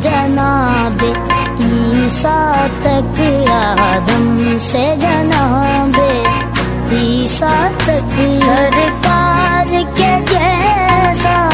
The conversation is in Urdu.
جناب عیسیٰ تک، آدم سے جناب عیسیٰ تک، سرکار کے جیسا